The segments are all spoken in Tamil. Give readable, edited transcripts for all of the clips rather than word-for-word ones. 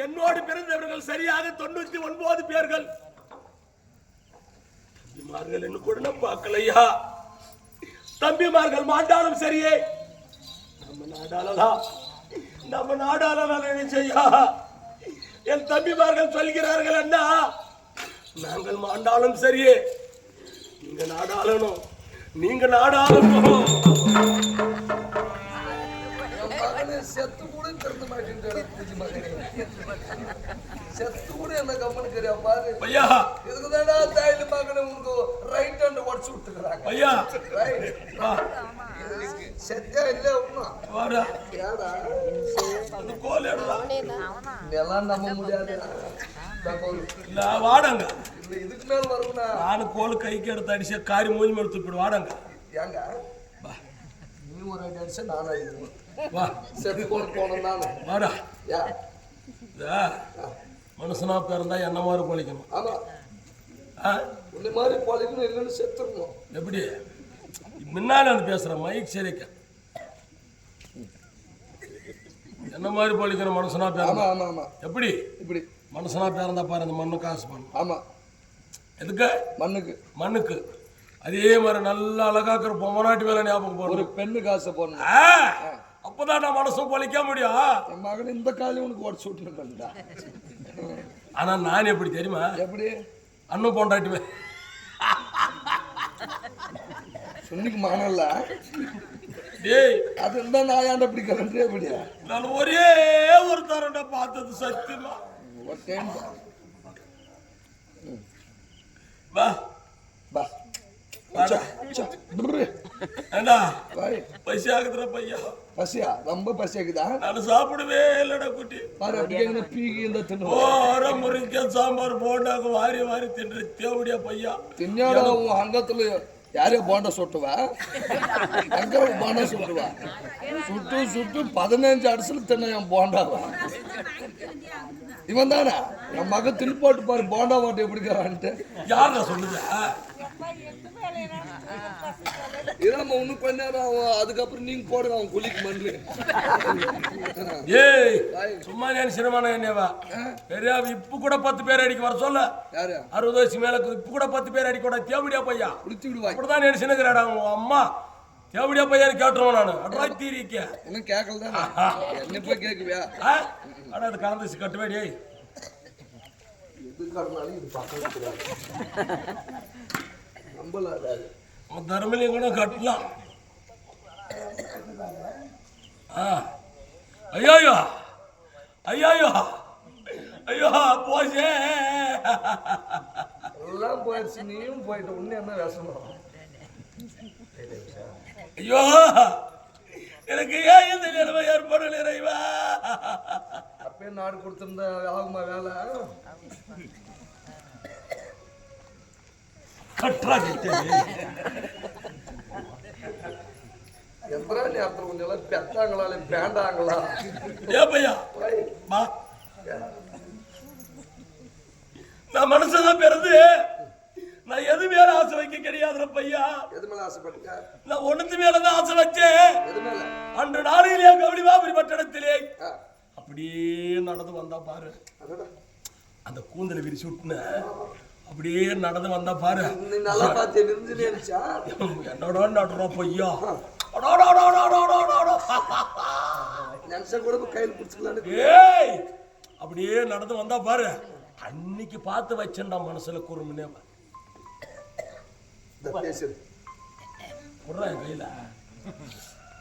என்னோடு பிறந்தவர்கள் சரியாக 99 பேர்கள். தம்பிமார்கள் என்ன கூட நான் பார்க்கலையா? தம்பிமார்கள் மாண்டாலும் சரியே, நம்ம நாடாளதான் நினைச்சையா. என் தம்பிமார்கள் சொல்கிறார்கள் அண்ணா, நாங்கள் மாண்டாலும் சரியே, நீங்க நாடாளணும், நீங்க நாடாளணும். செத்து கூட திறந்து மாட்டேன் செத்து கூட என்ன கம்மனு கரியா பாரு ஐயா. இதுக்குதாடா தாயில மகனை உனக்கு ரைட் ஹேண்ட் உடச்சு விட்டுக்கிறாங்க ஐயா. செத்தா இல்ல ஒண்ணும் எல்லாம் நம்ப முடியாது. வாடங்க இதுக்கு மேல வரும்னா நானு கோல் கைக்கு எடுத்து அடிச்ச காரி மூஞ்சி மேல துப்பிடு. வாடங்க ஏங்க நீ ஒரு அடி அடிச்சா நானும் அடிக்கணும். வா செத்து கூட போனோம் நானு. வாடா. யா மனுஷனா பிறந்தா என்ன மாதிரி பொழைக்கணும். ஆமா இந்த மாதிரி பொழைக்கணும், இல்லைன்னு செத்துடணும். எப்படி முன்னால வந்து பேசுறேன் மைக் சரிக்க என்ன மாதிரி பொழைக்கணும் மனுஷனா பிறந்தா. ஆமா ஆமா எப்படி இப்படி மனுஷனா பிறந்தா பாரு, அந்த மண்ணு காசு பண்ணும். ஆமா எதுக்கு? மண்ணுக்கு. அதே மாதிரி நல்லா அழகாக்குற பொம்மநாட்டி மேல ஞாபகம் போற ஒரு பெண்ணு காசை போடணும். அப்பதான் நான் மனசும் பொழைக்க முடியும். என் மகன் இந்த காலையும் உனக்கு உடச்சு விட்டுருக்கா. ஆனா நான் எப்படி தெரியுமா? எப்படி அண்ணன் பொண்டாட்டி சொன்னிக்கு மகனல்ல டேய், அது இருந்தா நான் ஏன்டா இப்படி கலண்டே எப்படியா? நான் ஒரே ஒரு தரண்ட பார்த்தது சத்தியமா. ஒரு டைம் வா வா ஏண்டா பசி ஆகுதுடா பையா. பசியா? ரொம்ப பசியாக்குதா? நான் சாப்பிடவே இல்லடா குட்டி. பாரு அப்படியே பீகி இந்த தின்னு ஓர முறிக்க சாம்பார் போண்டாக்கு வாரி வாரி தின்று தேவடியா பையா. தின்னாடா உன் அங்கத்துல யாரையோ போண்டா சுட்டுவா? எங்க போண்டா சுட்டுவா? சுட்டு 15 அடிசல் தின்ன என் போண்டாவா? இவன் தானே என் மகன் தின்னு போட்டு பாரு போண்டா போட்டு எப்படிக்கிறான்ட்டு. யாரா சொல்லுங்க? இதான் ஒண்ணு பண்ணாரு அவன். அதுக்கப்புறம் நீங்க போடுங்க அவன் குளிக்கு மண்ணு. ஏய் சும்மா நான் சிரமான என்னவா பெரியா இப்ப கூட 10 பேர் அடிக்க வர சொல்ல. யாரு 60 வயசு மேல இப்ப கூட 10 பேர் அடிக்க கூட தேவடியா பையா குளிச்சு விடுவா. அப்படிதான் நினைச்சுக்கிறாடா உங்க அம்மா. தேவடியா பையான்னு கேட்டுருவோம் நானு. அட்ரா தீரிக்க என்ன கேட்கல என்ன போய் கேட்குவியா? ஆனா அது கலந்துச்சு கட்டுவேடி. எது காரணாலும் இது பக்கம் நம்பலாது. தர்மலிங்க கூட கட்டலாம். ஐயோ ஐயோ ஐயோ போச்சே எல்லாம் போயிடுச்சு. நீயும் போயிட்டு ஒண்ணு என்ன வேசணும்? ஐயோ எனக்கு ஏன் இந்த நிலைமை ஏற்படல இறைவா. அப்பயே நாடு கொடுத்திருந்த ஆகுமா வேலை? எத்தனை நேரத்தில் கொஞ்சம் எல்லாம் பெத்தாங்களா இல்லை பேண்டாங்களா? ஏ பையா நான் மனுஷன் பிறந்து நான் எது மேல ஆசை வைக்க கிடையாது பையா. எது மேல ஆசைப்பட்டுக்க? நான் ஒண்ணுத்து மேலதான் ஆசை வச்சேன். எது மேல? அன்று நாளையிலே கவனிமாபுரி பட்டணத்திலே அப்படியே நடந்து வந்தா பாரு, அந்த கூந்தலை விரிச்சு விட்டுன அப்படியே நடந்து வந்தா பாரு. நல்லா பார்த்து என்னோட நடுறோம் பையா. நினைச்சா கூட கையில் பிடிச்சிக்கலான்னு. ஏய் அப்படியே நடந்து வந்தா பாரு, அன்னைக்கு பார்த்து வச்சேன்டா மனசுல குறுமுனே கையில.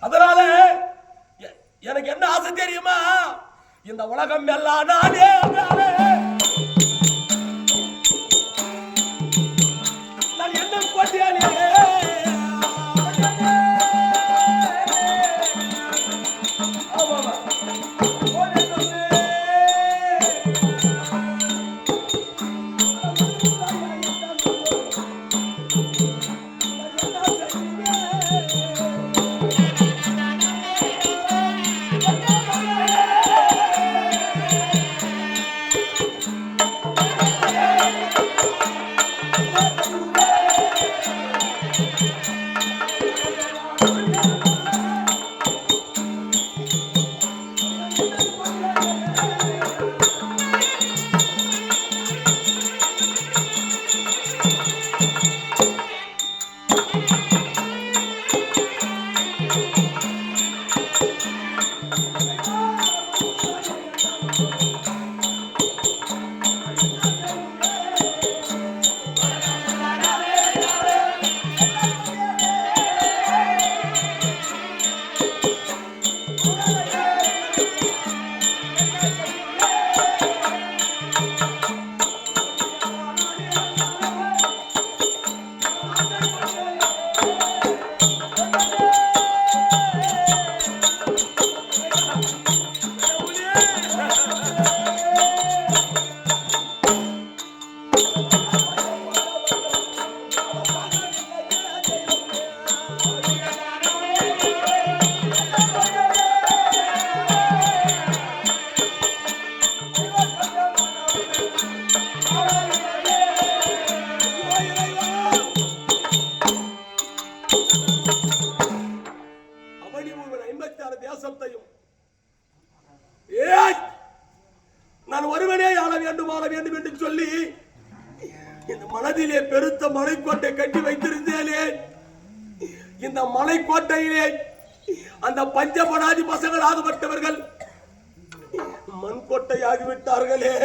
அதனால எனக்கு என்ன ஆசை தெரியுமா? இந்த உலகம் எல்லாம் நானே நான் என்ன கொண்டியானே நான் ஒருவனே ஆள வேண்டும் என்று சொல்லி இந்த மனதிலே பெருத்த மலைக்கோட்டை கட்டி வைத்திருந்தேனே. இந்த மலைக்கோட்டையிலே அந்த பஞ்சபடாதி பசங்கள் ஆகப்பட்டவர்கள் மண்கோட்டை ஆகிவிட்டார்களே.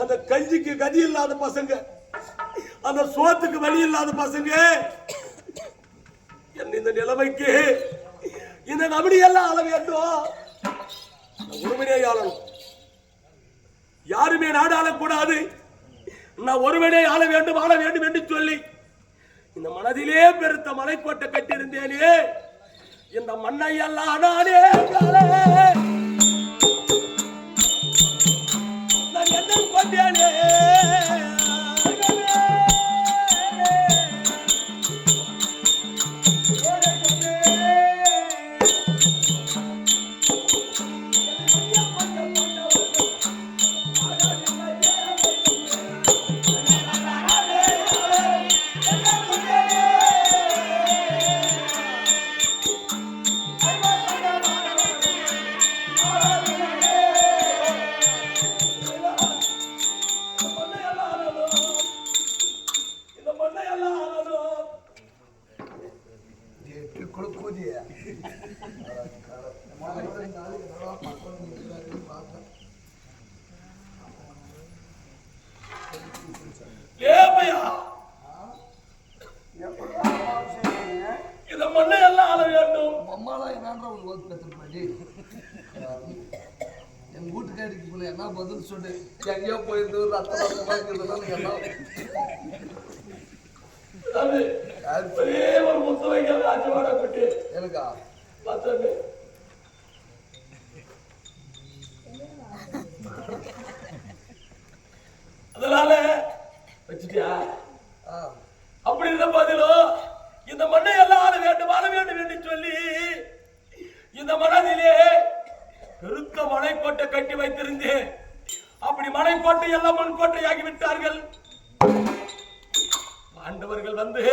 அந்த கஞ்சிக்கு கதி இல்லாத பசங்க, அந்த சோத்துக்கு வழி இல்லாத பசங்க, இந்த நிலைமைக்கு இந்த நபடி எல்லாம் ஆள வேண்டும். ஒருவனே ஆளணும், யாருமே நாடு ஆளக்கூடாது. நான் ஒருவனே ஆள வேண்டும் என்று சொல்லி இந்த மனதிலே பெருத்த மலைக்கோட்டை கட்டியிருந்தேனே. இந்த மண்ணை எல்லாம் நானே நான் என்ன கொண்டேனே. என் வீட்டுக்காரிக்கு என்ன பதில் சொல்லு, எங்கேயோ போயிருந்து எனக்கா அதனால வச்சுட்டியா? அப்படி இருந்த பதிலும் இந்த மண்ணை எல்லாம் ஆள வேண்டும் என்று சொல்லி இந்த மனதிலே பெருத்த மலைக்கோட்டை கட்டி வைத்திருந்தேன். அப்படி மலைக்கோட்டை எல்லாம் மண்கோட்டை ஆகிவிட்டார்கள். ஆண்டவர்கள் வந்து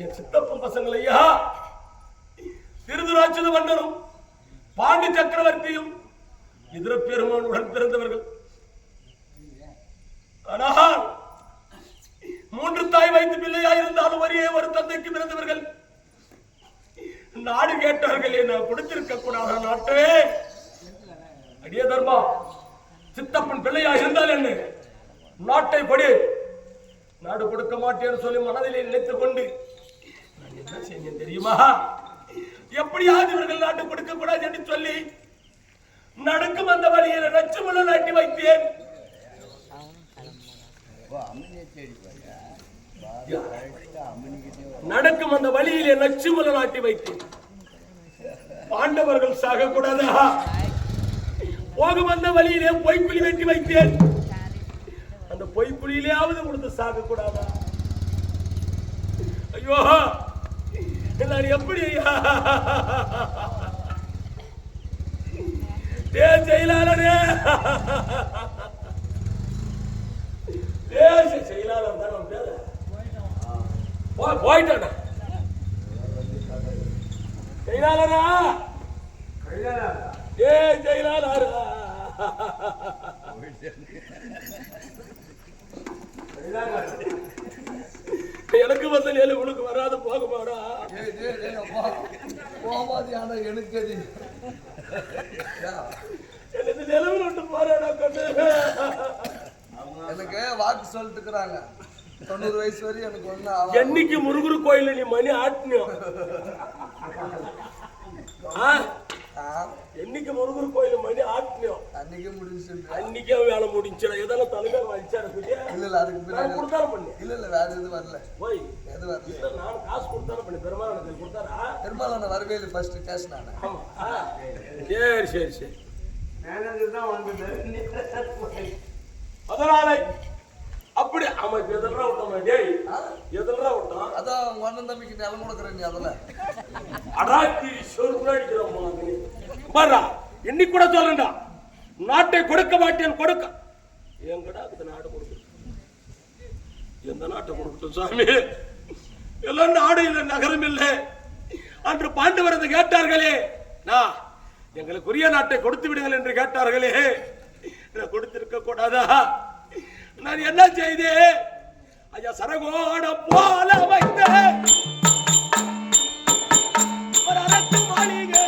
என் சித்தப்பன் பசங்களையா திருதுராட்சத மன்னரும் பாண்டி சக்கரவர்த்தியும் இதர பெருமானுடன் பிறந்தவர்கள். ஆனால் 3 தாய் வைத்து பிள்ளையா இருந்தாலும் ஒரே ஒரு தந்தைக்கு பிறந்தவர்கள். நாடு கேட்டார்கள், என்ன கொடுத்திருக்க கூடாத நாட்டே. அடியே தர்மா, சித்தப்பன் பிள்ளையா இருந்தால் என்ன, நாட்டை படி. நாடு கொடுக்க மாட்டேன்னு சொல்லி மனதிலே நினைத்துக் கொண்டு நான் என்ன செய்ய தெரியுமா, எப்படியாவது இவர்கள் நாட்டு கொடுக்க கூடாது என்று சொல்லி நடக்கும் அந்த வழியில் நச்சுமுள்ள நாட்டி வைத்தேன். நடக்கும் அந்த வழியிலே நச்சுமுள்ள நாட்டி வைத்தேன். பாண்டவர்கள் சாக கூடாதா? போகும் அந்த வழியிலே பொய்க்குழி வெட்டி வைத்தேன். அந்த பொய்க்குழியிலேயாவது கொடுத்து சாக கூடாதா? ஐயோ, நான் எப்படி செயலாளரே, செயலாளர் தான் பேரு போயிட்டானா? செயலாளரா, ஏ செயலாளரா, எனக்கு வந்த நிலை உனக்கு வராது போகுமாடா? போகாது. ஆனா எனக்கு அது எனக்கு நிலவில் விட்டு போறாடா கண்ணு. எனக்கு வாக்கு சொல்லிட்டு இருக்கிறாங்க 90 வயசு வரையும் எனக்கு ஒண்ணு. என்னைக்கு முருகர் கோயில நீ மணி ஆட்டினியோ? என்னைக்கு முருகர் கோயில மணி ஆட்டினியோ அன்னைக்கு முடிஞ்சு. அன்னைக்கே வேலை முடிஞ்சிட. எதெல்லாம் தலைவர் வலிச்சாரு? இல்ல இல்ல அதுக்கு பின்னாடி கொடுத்தாலும் பண்ணி. இல்ல இல்ல வேற எதுவும் வரல. போய் எது வரல. நான் காசு கொடுத்தாலும் பண்ணி. பெருமாள் கொடுத்தாரா? பெருமாள் வரவே இல்லை. ஃபர்ஸ்ட் கேஷ் நானே. சரி சரி சரி. அதனால அப்படி அவன் எதிரா விட்டோம். டேய் எதிரா விட்டோம். அதான் உங்க அண்ணன் தம்பிக்கு நிலம் கொடுக்குறேன் நீ. அதுல அடாக்கி சொருக்குல அடிக்கிறோம். பாரா இன்னைக்கு கூட சொல்லண்டா, நாட்டை கொடுக்க மாட்டேன். கொடுக்க எங்கடா இந்த நாடு கொடுக்க? எந்த நாட்டை கொடுக்கட்டும் சாமி? எல்லாம் நாடு இல்லை, நகரம் இல்லை. அன்று பாண்டவரது கேட்டார்களே, நான் எங்களுக்குரிய நாட்டை கொடுத்து விடுங்கள் என்று கேட்டார்களே, கொடுத்திருக்க கூடாதா? நான் என்ன செய்தேன்? ஐயா சரகோட போல வைத்த ஒரு அரசு மாளிகை,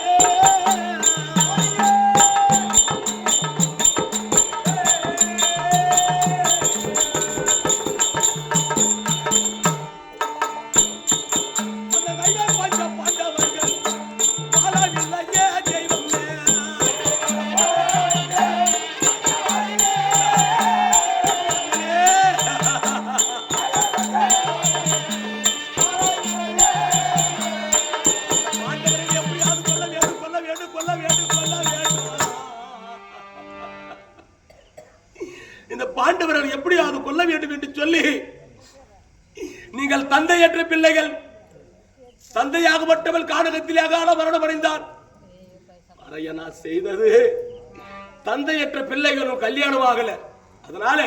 அந்த கைவர் பஞ்ச பாண்டவர்கள் வாழவில்லையே தெய்வம். இந்த பாண்டவர்கள் எப்படியாவது கொல்ல வேண்டும் என்று சொல்லி, நீங்கள் தந்தையற்ற பிள்ளைகள், தந்தையாகப்பட்டவள் கானகத்திலே அகால மரணம் அடைந்தார். அறையனா செய்தது தந்தையற்ற பிள்ளைகளும் கல்யாணம் ஆகல. அதனால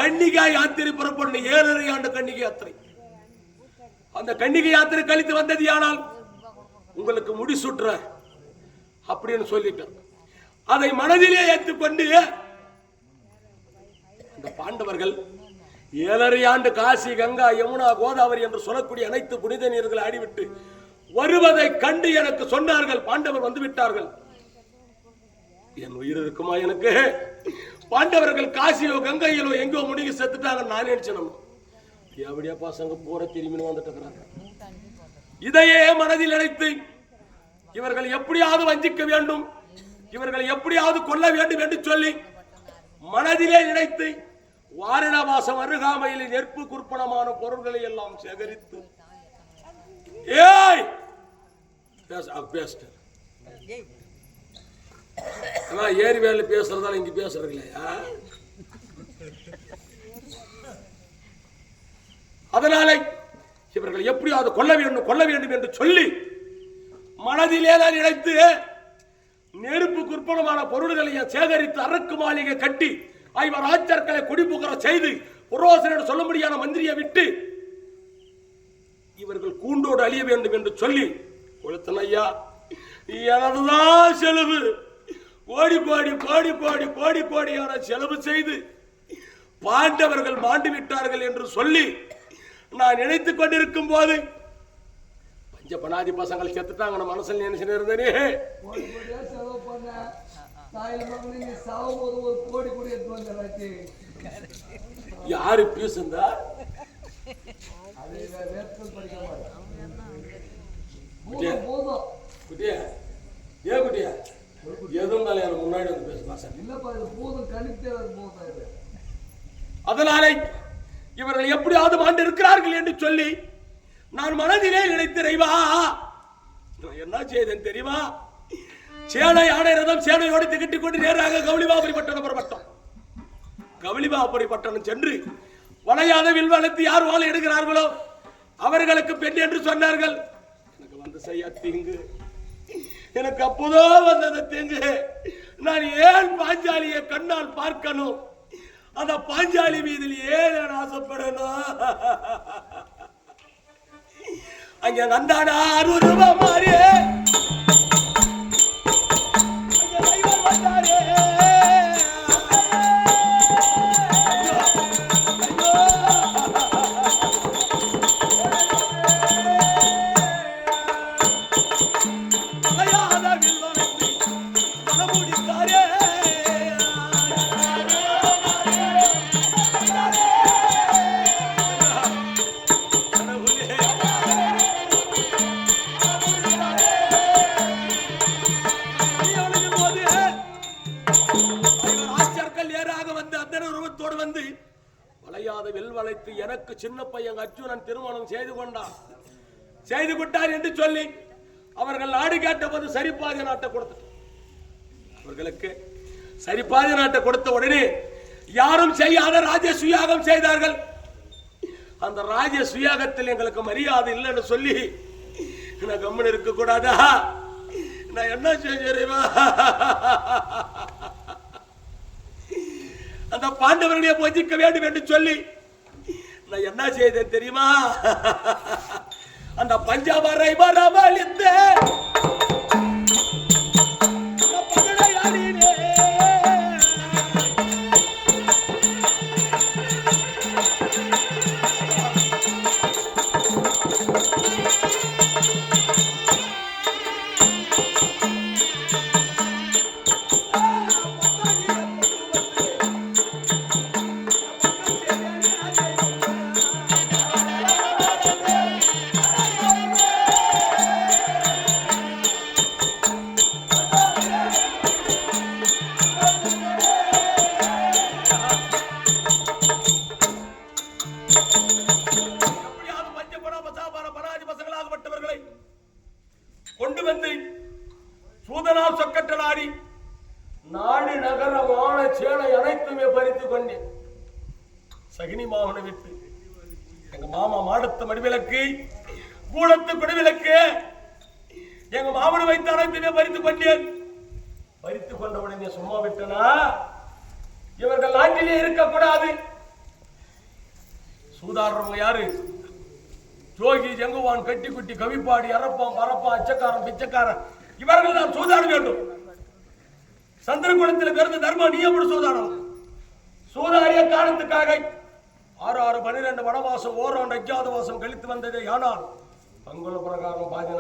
கன்னிகா யாத்திரை புறப்படணும். 7.5 ஆண்டு கன்னிகை யாத்திரை. அந்த கன்னிகை யாத்திரை கழித்து வந்தது. ஆனால் உங்களுக்கு முடிசூற்ற அப்படின்னு சொல்லிட்டார். அதை மனதிலே ஏற்றுக்கொண்டு அந்த பாண்டவர்கள் 7.5 ஆண்டு காசி, கங்கா, யமுனா, கோதாவரி என்று சொல்லக்கூடிய அனைத்து புனித நீர்களை ஆடிவிட்டு வருவதை கண்டு எனக்கு சொன்னார்கள். பாண்டவர் வந்து விட்டார்கள். என் உயிர் இருக்குமா எனக்கு? பாண்டவர்கள் காசியோ கங்கையிலோ எங்கோ முடிங்கி செத்துட்டாங்க. நான் நினைச்சேன் எப்படியா பசங்க போற திரும்பி வந்துட்டு. இதையே மனதில் நினைத்து இவர்கள் எப்படியாவது வஞ்சிக்க வேண்டும், இவர்கள் எப்படியாவது கொல்ல வேண்டும் என்று சொல்லி மனதிலே நினைத்து வாரணவாசம் அருகாமையில் நெருப்பு குற்பனமான பொருட்களை எல்லாம் சேகரித்து ஏரி வேலை பேசுறதால இங்க பேசுறது இல்லையா? அதனால இவர்கள் எப்படியாவது கொல்ல வேண்டும் என்று சொல்லி மனதிலே நான் நினைத்து நெருப்பு குற்பனமான பொருள்களை சேகரித்து அரக்கு மாளிகை கட்டி 5 ராஜர்களை குடிபுகர செய்து புரோசனிடம் சொல்ல முடியாத மந்திரியை விட்டு இவர்கள் கூண்டோடு அழிய வேண்டும் என்று சொல்லி கொடுத்தன. ஐயா எனதுதான் செலவு, கோடியான செலவு செய்து பாண்டவர்கள் மாண்டு விட்டார்கள் என்று சொல்லி நான் நினைத்துக் கொண்டிருக்கும் போது பனாதி பசங்கள் செத்துட்டாங்க. மனசில் நினைச்சு இருந்தனே, யாரு பேசுந்தா குட்டியா? ஏன் குட்டியா? எதுவும் முன்னாடி வந்து பேசுமா? அதனால இவர்கள் எப்படியாவது மாண்டு இருக்கிறார்கள் என்று சொல்லி நான் மனதிலே நினைத்திரைவா என்ன செய்தேன் தெரியுமா? சேனை ஆடை ரதம் சேனையோடு திகட்டிக் கொண்டு நேராக கவுளிபாபுரி பட்டணம் புறப்பட்டோம். கவுளிபாபுரி பட்டணம் சென்று வளையாத வில் வளர்த்து யார் வாழை எடுக்கிறார்களோ அவர்களுக்கு பெண் என்று சொன்னார்கள். எனக்கு வந்து செய்ய தீங்கு, எனக்கு அப்போதோ வந்தது தீங்கு. நான் ஏன் பாஞ்சாலியை கண்ணால் பார்க்கணும்? அந்த பாஞ்சாலி மீதில் ஏன் நான் ஆசைப்படணும்? அங்க வந்தாடா அருவா மாறியே, அங்க வந்தாரே செய்யாத வில் வளைத்து எனக்கு சின்ன பையன் அர்ஜுனன் திருமணம் செய்து கொண்டார் என்று சொல்லி அவர்கள் நாடு கேட்டபோது சரிபாதி நாட்டை கொடுத்து அவர்களுக்கு சரிபாதி நாட்டை கொடுத்த உடனே யாரும் செய்யாத ராஜ சுயாகம் செய்தார்கள். அந்த ராஜ சுயாகத்தில் எங்களுக்கு மரியாதை இல்லைன்னு சொல்லி நான் கம்மன் இருக்க கூடாதா? நான் என்ன செய்ய அந்த பாண்டவர்களையே பூஜிக்க வேண்டும் என்று சொல்லி நான் என்ன செய்தேன் தெரியுமா? அந்த பஞ்சாபரை வரவழித்த கொண்டு வந்து சூதனால் சொக்கட்ட நாடி நாடு நகரமான சேலை அனைத்துமே பறித்து கொண்டேன். சகினி மாமனை விட்டு எங்க மாமா மாடத்து மடிவிலக்கு கூடத்து குடிவிலக்கு எங்க மாமனை வைத்து அனைத்துமே பறித்து கொண்டேன். பறித்து கொண்ட உடனே சும்மா விட்டனா? இவர்கள் நாட்டிலே இருக்கக்கூடாது. சூதாடுறவங்க யாரு? ஜோகி, ஜங்குவான், கட்டிக்குட்டி, கவிப்பாடி, அரப்பான், பரப்பான், அச்சக்காரன், பிச்சைக்காரன், இவர்கள் தான் சூதாட வேண்டும். சந்திரகுலத்தில் பிறந்த தர்மா நீ எப்படி சூதாடணும்? சூதாடிய காரணத்துக்காக 6, 12 வனவாசம், ஓராண்டு அஜாத வாசம் கழித்து வந்ததே. ஆனால் பங்குல பிரகாரம் பாதி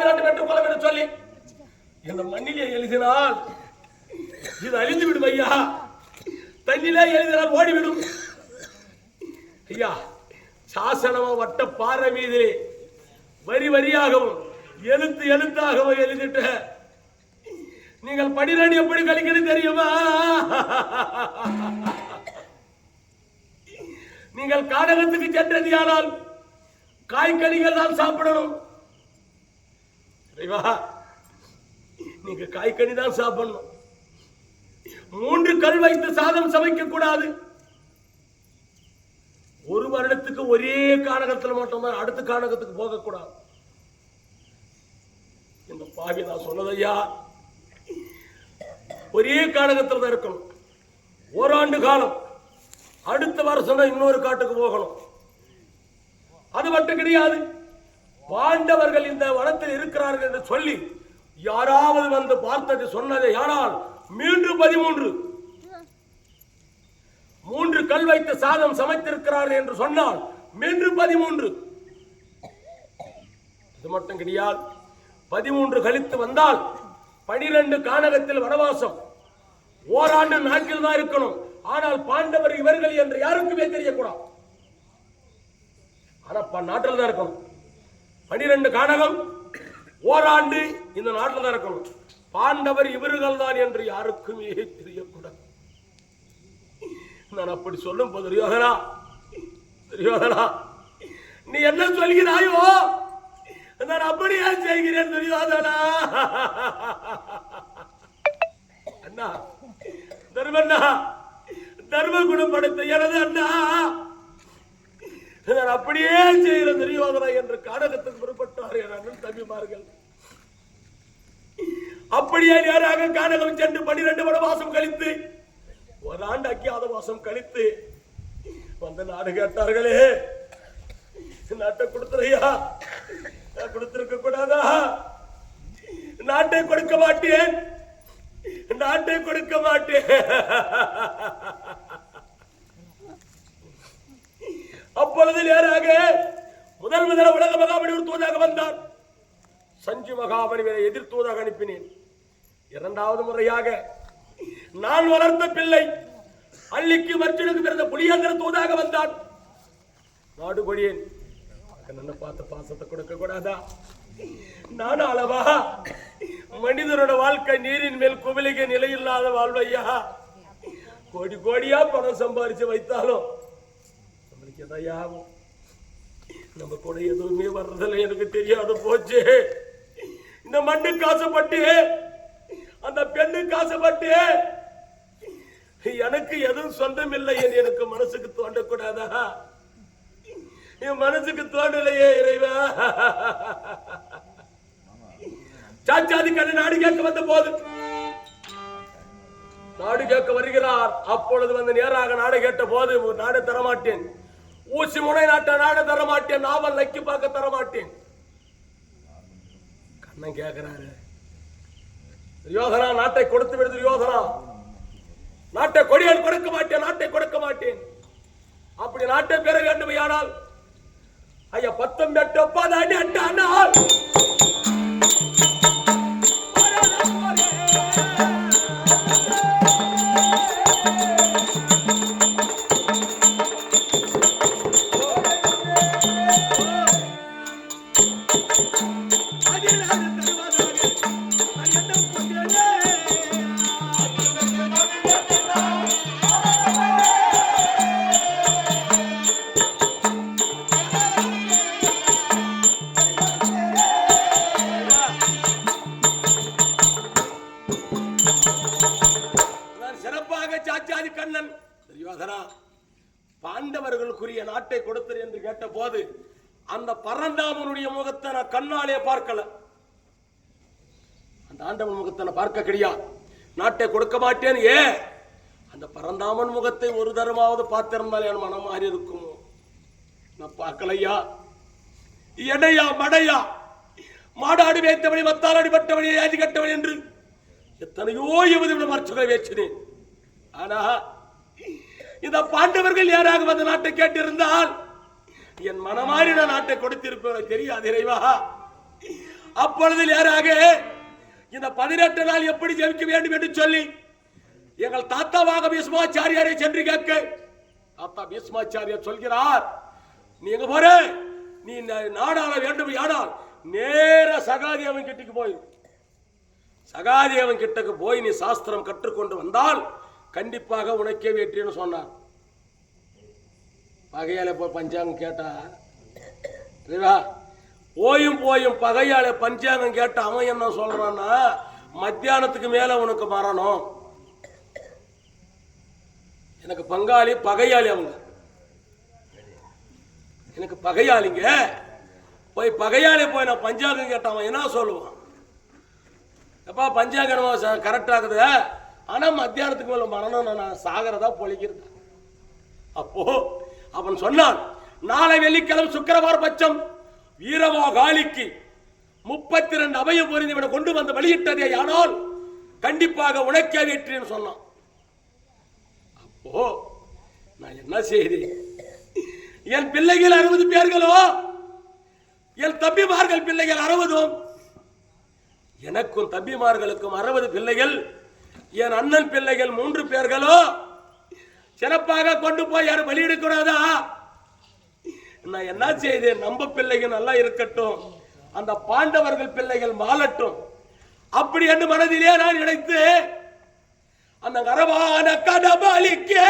நாட்டு பெற்றுக் கொள்ள வேண்டும் சொல்லி இந்த மண்ணிலே எழுதினால் இது அழிந்து விடும் ஐயா. தண்ணிலே எழுதினால் ஓடிவிடும் ஐயா. சாசனமா வட்ட பாறை மீதிலே வரி வரியாகவும் எழுத்தாகவும் எழுதிட்ட நீங்கள் 12 எப்படி கழிக்கிறது தெரியுமா? நீங்கள் கானகத்துக்கு சென்றது ஆனால் காய்கறிகள் தான் சாப்பிடணும். நீங்க காய்கறி தான் சாப்பிடணும். 3 கல் வைத்து சாதம் சமைக்க கூடாது. 1 வருடத்துக்கு ஒரே கானகத்தில் மட்டும்தான், அடுத்த கானகத்துக்கு போக கூடாது. இந்த பாவி நான் சொன்னதையா, ஒரே கானகத்தில் தான் இருக்கணும். ஓராண்டு காலம், அடுத்த வருஷம் இன்னொரு காட்டுக்கு போகணும். அது மட்டும் கிடையாது. பாண்டவர்கள் இந்த வனத்தில் இருக்கிறார்கள் என்று சொல்லி யாராவது வந்து பார்த்தது சொன்னதை ஆனால் மீண்டும் 13 கல் வைத்து சாதம் சமைத்திருக்கிறார்கள் என்று சொன்னால் மீண்டும் 13. இது மட்டும் கிடையாது. 13 கழித்து வந்தால் 12 கானகத்தில் வனவாசம், ஓராண்டு நாட்டில் தான் இருக்கணும். ஆனால் பாண்டவர் இவர்கள் என்று யாருக்குமே தெரியக்கூடாது. ஆனா நாட்டில் தான் இருக்கணும். 12 கானகம், ஓராண்டு இந்த நாட்டில் தான் இருக்கணும். பாண்டவர் இவர்கள் தான் என்று யாருக்குமே தெரியக்கூடாது. நான் அப்படி சொல்லும் போது துரியோதனா நீ என்ன சொல்கிறாயோ நான் அப்படியே செய்கிறேன் துரியோதனா. அண்ணா தர்மண்ணா, தர்ம குணம் படைத்த எனது அண்ணா, நான் அப்படியே செய்கிற துரியோதனா என்று கானகத்துக்கு புறப்பட்டார் என் அண்ணன் தம்பிமார்கள். அப்படியே நேராக கானகம் சென்று 12 வனவாசம் கழித்து ஓராண்டு அக்கியாத வாசம் கழித்து வந்து நாடு கேட்டார்களே, நாட்டை கொடுத்துறையா? நான் கொடுத்திருக்க கூடாதா? நாட்டை கொடுக்க மாட்டேன், நாட்டை கொடுக்க மாட்டேன். அப்பொழுது நேராக முதல் உலக மகாபலி ஒரு தூதாக வந்தார். சஞ்சு மகாபலியை எதிர்த்தூதாக அனுப்பினேன். 2வது முறையாக நான் வளர்த்த பிள்ளை அள்ளிக்கு மர்ஜுனுக்கு பிறந்த புலியங்கிற தூதாக வந்தான். நாடு கொடியேன், பார்த்த பாசத்தை கொடுக்க கூடாதா? நானும் அளவா? மனிதனோட வாழ்க்கை நீரின் மேல் குவிலிக நிலையில்லாத வாழ்வையா. கோடி கோடியா பணம் சம்பாதிச்சு வைத்தாலும் நம்மளுக்கு எதாவது ஆகும். நம்ம கூட எதுவுமே வர்றதில்லை. எனக்கு தெரியாத போச்சு. இந்த மண்ணுக்கு ஆசைப்பட்டு அந்த பெண்ணுக்கு ஆசைப்பட்டு எனக்கு எதுவும் சொந்தம் இல்லை என்று எனக்கு மனசுக்கு தோண்டக்கூடாதா? என் மனசுக்கு தோண்டலையே இறைவா. சாச்சாதி கண்ணு நாடு கேட்க வந்த போது நாடு கேட்க வருகிறார். அப்பொழுது வந்து நேராக நாடு கேட்ட போது நாடு தரமாட்டேன், ஊசி முனை நாட்ட நாடு தரமாட்டேன், நாவல் நக்கி பார்க்க தரமாட்டேன். கண்ணன் கேட்கிறாரு, துரியோதனா நாட்டை கொடுத்து விடு துரியோதனா, நாட்டை கொடியால் கொடுக்க மாட்டேன், நாட்டை கொடுக்க மாட்டேன். அப்படி நாட்டை பெற வேண்டுமையானால் ஐயா 19 ஒப்பாத அடி அட்டானால் பாண்டவர்களுக்குரிய நாட்டை கொடுத்தது என்று கேட்ட போது அந்த பரந்தாமனுடைய முகத்தை நான் கண்ணாலே பார்க்கல. அந்த ஆண்டவன் முகத்தை நான் பார்க்க கிடையாது. நாட்டை கொடுக்க மாட்டேன். ஏன்? அந்த பரந்தாமன் முகத்தை ஒரு தரமாவது பார்த்திருந்தால் என் மனம் மாறி இருக்குமோ? நான் பார்க்கலையா. எடையா மடையா, மாடாடி வைத்தவனி மத்தால் அடிபட்டவனி ஏதி கட்டவன் என்று எத்தனையோ யுவதி மறுச்சுகளை வேற்றினேன். ஆனா இந்த பாண்டவர்கள் யாராக வந்து நாட்டை கேட்டிருந்தால் என் மனமாறின நாட்டை கொடுத்திருப்பேன். தெரியாது இறைவா. அப்பொழுது யாராக இந்த 18 நாள் எப்படி ஜெயிக்க வேண்டும் என்று சொல்லி எங்கள் தாத்தாவாக பீஷ்மாச்சாரியாரை சென்று கேட்க, தாத்தா பீஷ்மாச்சாரியார் சொல்கிறார், நீங்க போற நீ நாடாள வேண்டும் யானால் நேர சகாதேவன் கிட்டக்கு போய், சகாதேவன் கிட்டக்கு போய் நீ சாஸ்திரம் கற்றுக்கொண்டு வந்தால் கண்டிப்பாக உனக்கே வெற்றின்னு சொன்னார். பகையால போய் பஞ்சாங்கம் கேட்டா, போயும் போயும் பகையால பஞ்சாங்கம் கேட்ட அவன் என்ன சொல்றான்னா, மத்தியானத்துக்கு மேல உனக்கு மரணம். எனக்கு பங்காளி பகையாளி, அவங்க எனக்கு பகையாளிங்க. போய் பகையாளி போய் நான் பஞ்சாங்கம் கேட்டான் என்ன சொல்லுவான், எப்பா பஞ்சாங்கம் கரெக்ட் ஆகுது, ஆனா மத்தியானத்துக்கு மேல மரணம், நான் சாகிறதா பொழிக்கிறது. அப்போ அவன் சொன்னான், நாளை வெள்ளிக்கிழமை சுக்கிரவார பட்சம் வீரவாகாலிக்கு 32 அபயம் புரிந்து கொண்டு வந்து வெளியிட்டதே, ஆனால் கண்டிப்பாக உனக்கே வெற்றின்னு சொன்னான். அப்போ நான் என்ன செய்தேன், என் பிள்ளைகள் 60 பேர்களோ, என் தம்பிமார்கள் பிள்ளைகள் 60, எனக்கும் தம்பிமார்களுக்கும் 60 பிள்ளைகள், என் அண்ணன் பிள்ளைகள் 3 பேர்களோ சிறப்பாக கொண்டு போய் யாரும் வெளியிடக்கூடாதா? நான் என்ன செய்தேன், நம்ம பிள்ளைகள் நல்லா இருக்கட்டும், அந்த பாண்டவர்கள் பிள்ளைகள் மாளட்டும் அப்படி என்று மனதிலே நான் நினைத்து அந்த கரவான கடபாலிக்கு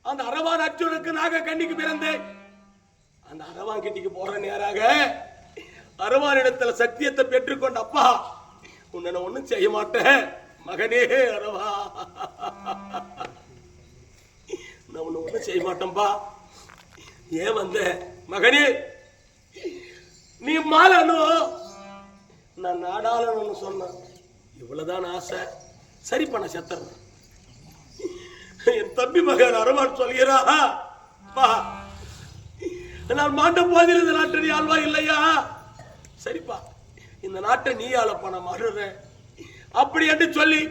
அந்த அரவான் அர்ஜுனுக்கு நாக கண்ணிக்கு பிறந்தேன். அந்த அரவான் கிட்டிக்கு போற நேராக அரவானிடத்தில் சத்தியத்தை பெற்றுக்கொண்ட, அப்பா உன்னை ஒண்ணும் செய்ய மாட்டேன் மகனே அரவா, நான் உன்னை ஒண்ணும் செய்ய மாட்டேன்பா. ஏன் வந்த மகனே, நீ மாலனும் நான் நாடாளன்னு சொன்ன, இவ்வளவுதான் ஆசை. சரி பண்ண செத்தர். என் தம்பி மகன் அரவான் சொல்கிறா, நான் மாண்ட போதில் இந்த நாட்டை நீ ஆள்வா இல்லையா? சரிப்பா, இந்த நாட்டை நீ ஆளப்பா, நான் மாறுறேன் அப்படி என்று சொல்லி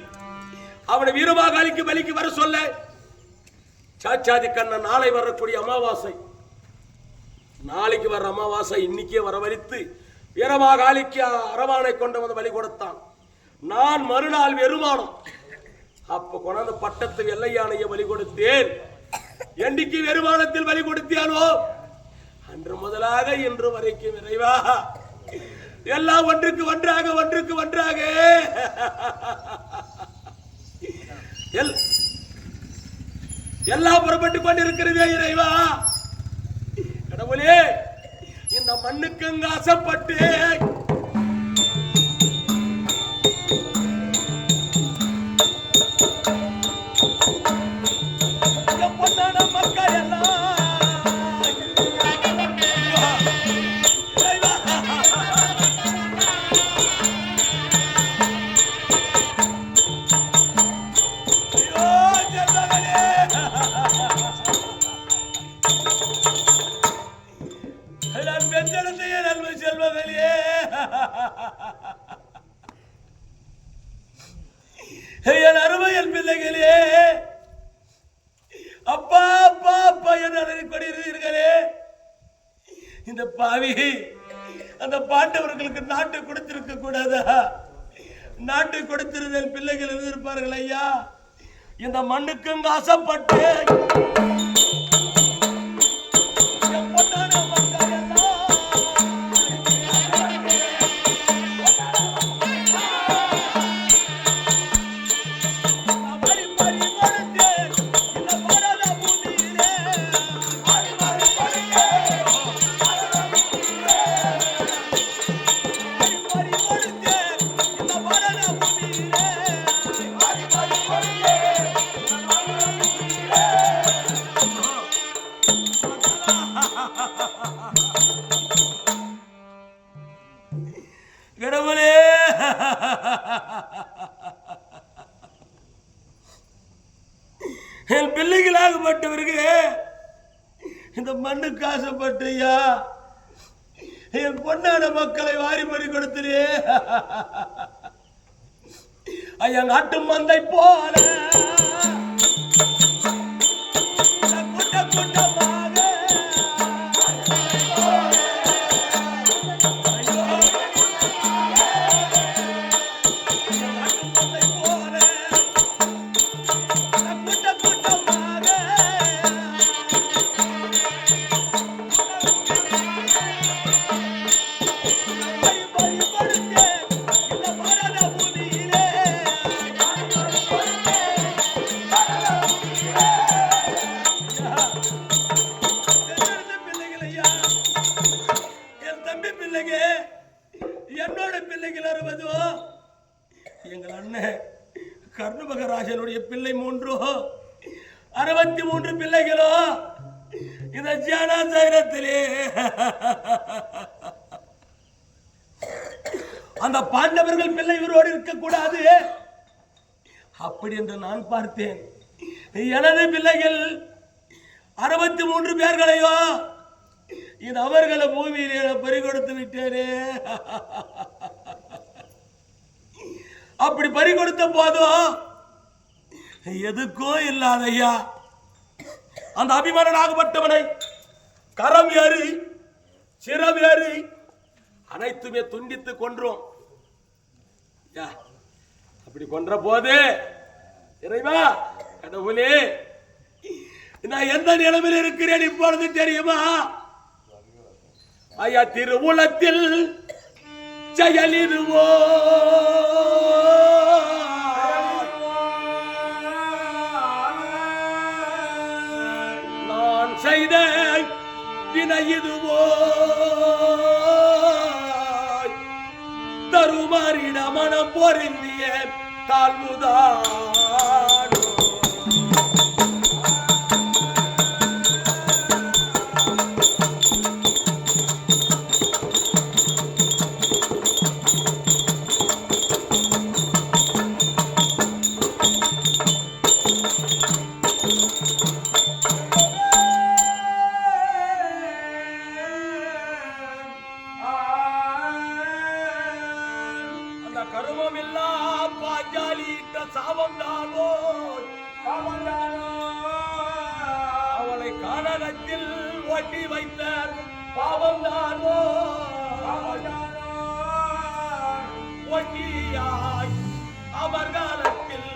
அவனை வீரமாகாளிக்கு பலிக்கு வர சொல்ல, சாச்சாதி கண்ணன் நாளை வரக்கூடிய அமாவாசை, நாளைக்கு வர்ற அமாவாசை இன்னைக்கே வரவழைத்து வீரமாகாளிக்கு அரவானை கொண்டு வந்து பலி கொடுத்தான். நான் மறுநாள் வெறுமானம் அப்ப கொண்டாந்து பட்டத்து வெள்ளையானையை பலி கொடுத்தேன். என்னைக்கு வெறுமானத்தில் பலி கொடுத்தியானோ அன்று முதலாக இன்று வரைக்கும் இறைவா எல்லாம் ஒன்றுக்கு ஒன்றாக ஒன்றுக்கு ஒன்றாக எல்லாம் புறப்பட்டு கொண்டிருக்கிறதே இறைவா. கடவுளே, இந்த மண்ணுக்கு அங்கு ஆசைப்பட்டு பொன்னான மக்கள் எல்லாம் என் அருமையல் பிள்ளைகளே, அப்பா அப்பா அப்பா என்று அழைத்துக் கொண்டிருக்கிறீர்களே, இந்த பாவி அந்த பாண்டவர்களுக்கு நாட்டை கொடுத்திருக்க கூடாதா? நாட்டை கொடுத்திருந்த பிள்ளைகள் இருந்திருப்பார்கள் ஐயா. இந்த மண்ணுக்கு அங்கு ஆசைப்பட்டு கடவுளே, என் பிள்ளைகளாகப்பட்டவருக்கு இந்த மண்ணுக்கு ஆசைப்பட்டியா என் பொன்னான மக்களை வாரி பறி கொடுத்துரு. என் ஆட்டு மந்தை போல கூட்ட கூட்டமாக என்னோட பிள்ளைகள் 60, எங்கள் அண்ணன் கர்ணமகராஜனுடைய பிள்ளை 3, 63 பிள்ளைகளோ இந்த ஜனசைரத்திலே அந்த பாண்டவர்கள் பிள்ளை இவரோடு இருக்கக்கூடாது அப்படி என்று நான் பார்த்தேன். எனது பிள்ளைகள் 63 பேர்களையோ இது அவர்களை பூமியிலே பறிகொடுத்து விட்டேனே. அப்படி பறிகொடுத்த போதும் எதுக்கோ இல்லாதையா அந்த அபிமானாகப்பட்டவனை கரம் ஏறி சிரம் ஏறி அனைத்துமே துண்டித்து கொன்றோம். அப்படி கொன்ற போது இறைவா கடவுளே, நான் எந்த நிலைமையில் இருக்கிறேன் இப்பொழுது தெரியுமா? ஐயா, திருவுலத்தில் செயலிடுவோ நான் செய்த வினையுதுவோ தருமாறிட மனம் பொருந்திய தாழ்வுதான். பாவம் இல்லா பாஞ்சாலிட்ட சாபம் தானோ அவளை கானகத்தில் ஓட்டி வைத்த பாவம் தானோ ஒட்டியாய் அவர் காலத்தில்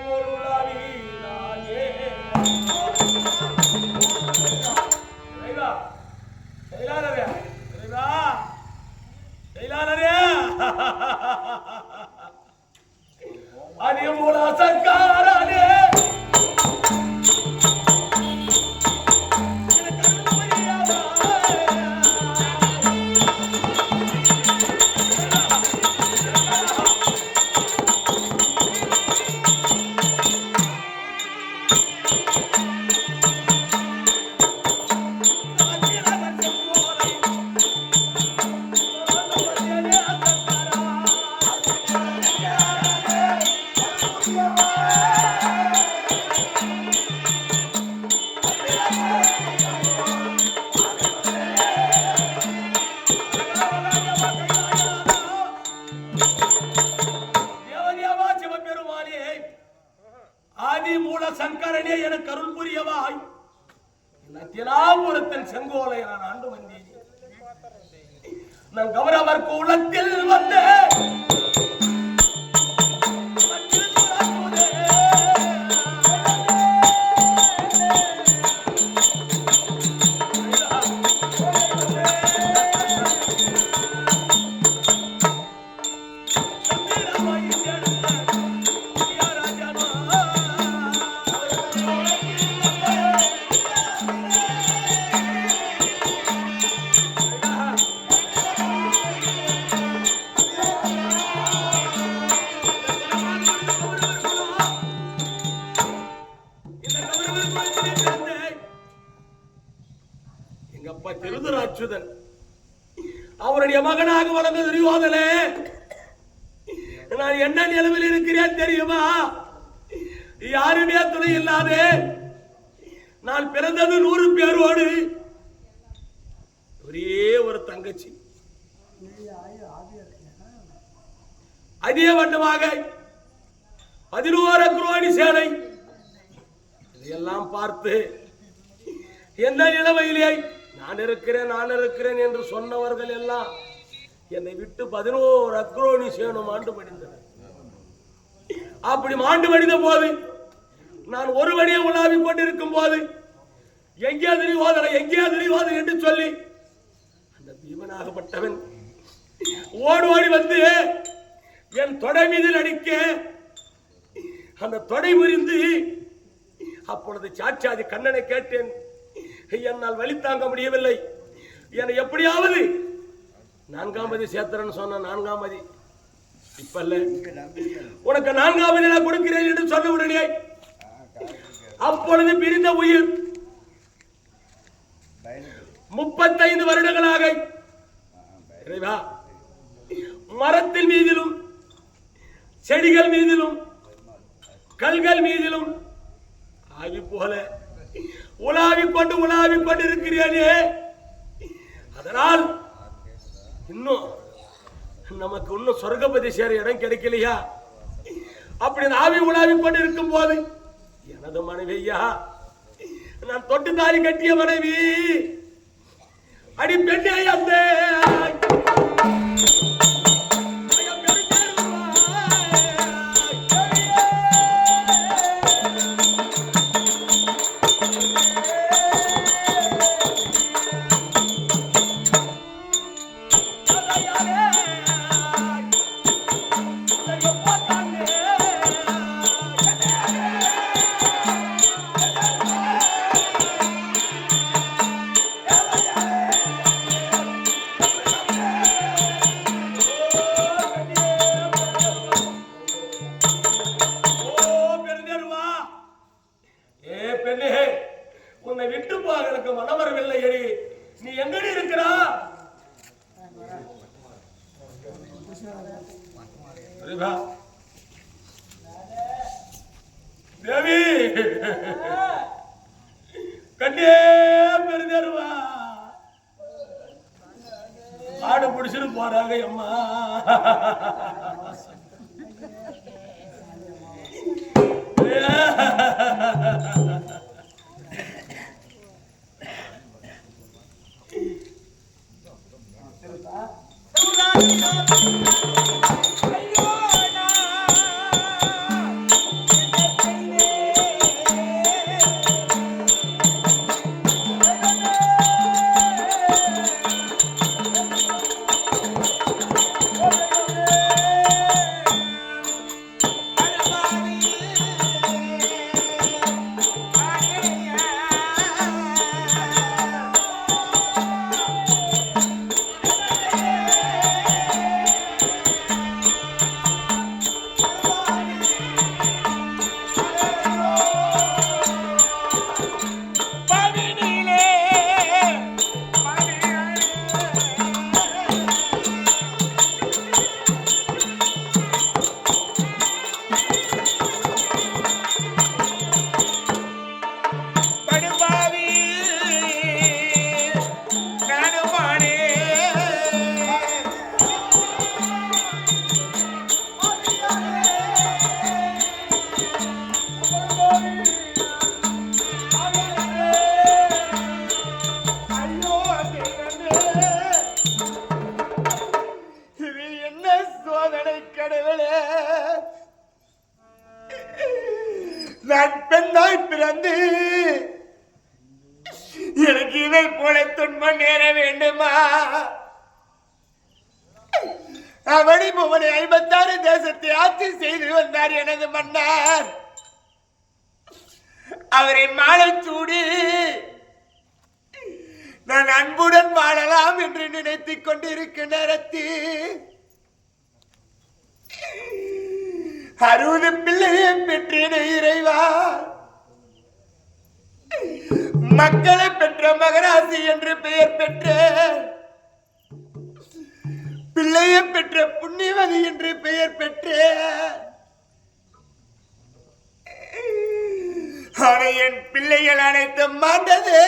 பொருளாவினாயே அதே மூல சர்க்காரே சங்கரனே எனக்கு அருள் புரியவாய் திலாபுரத்தின் செங்கோலை நான் ஆண்டு வந்தேன் நான் கௌரவர் குலத்தில் வந்த திருதராட்சுதன் அவருடைய மகனாக வளர்ந்த துரியோதனே நான் என்ன நிலைமையில் இருக்கிறேன் தெரியுமா? யாருமே துணை இல்லாது நான் பிறந்தது 100 பேரோடு ஒரே ஒரு தங்கச்சி. அதே வண்ணமாக 11 குரோணி சேனை இதையெல்லாம் பார்த்து எந்த நிலைமையிலே நான் இருக்கிறேன் என்று சொன்னவர்கள் எல்லாம் என்னை விட்டு 11 அக்ரோணி சேனும் ஆண்டு மடிந்தனர். அப்படி மாண்டு மடிந்த போது நான் ஒருவனே உலாவிக் கொண்டிருக்கும் போது எங்கே தெரிவாதனை என்று சொல்லி அந்த பீமனாகப்பட்டவன் ஓடி வந்து என் தொடை மீது அடிக்க அந்த தொடை முறிந்து அப்பொழுது சாட்சாதி கண்ணனை கேட்டேன். என்னால் வழி தாங்க முடியவில்லை. என்னை எப்படியாவது 4ஆம் சேர்த்தரன் சொன்ன 4ஆம் இப்ப இல்ல உனக்கு 4ஆம் நான் கொடுக்கிறேன் என்று சொன்ன உடனே அப்பொழுது பிரிந்த உயிர் 35 வருடங்களாக மரத்தின் மீதிலும் செடிகள் மீதிலும் கல்கள் மீதிலும் ஆவி போல உலாவிக் கொண்டு இருக்கிறேனே. அதனால் இன்னும் நமக்கு இன்னும் சொர்க்கப்பதி சேர இடம் கிடைக்கலையா? அப்படி ஆவி உலாவிக் கொண்டு இருக்கும் போது எனது மனைவியா நான் தொட்டு தாலி கட்டிய மனைவி அடி பெண்ணே அந்த உன்னை விட்டு போக எனக்கு மனவரவில்லை. நீ எங்கடி இருக்கிறா? தேவி கண்டே பெருதருவா ஆடு பிடிச்சிட்டு போறாங்க அம்மா. நான் பெண்ணாய் பிறந்து எனக்கு இதை போல துன்பம் நேர வேண்டுமா? அவனி புவனை 56 தேசத்தை ஆட்சி செய்து வந்தார் எனது மன்னர். அவரை மாலை சூடி நான் அன்புடன் வாழலாம் என்று நினைத்துக் கொண்டிருக்கும் நேரத்தில் 60 பிள்ளையை பெற்றேன் இறைவா. மக்களை பெற்ற மகராசி என்று பெயர் பெற்ற பிள்ளையை பெற்ற புண்ணியவதி என்று பெயர் பெற்ற ஆனா என் பிள்ளைகள் அனைத்தும் மாண்டது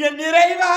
என் இறைவா.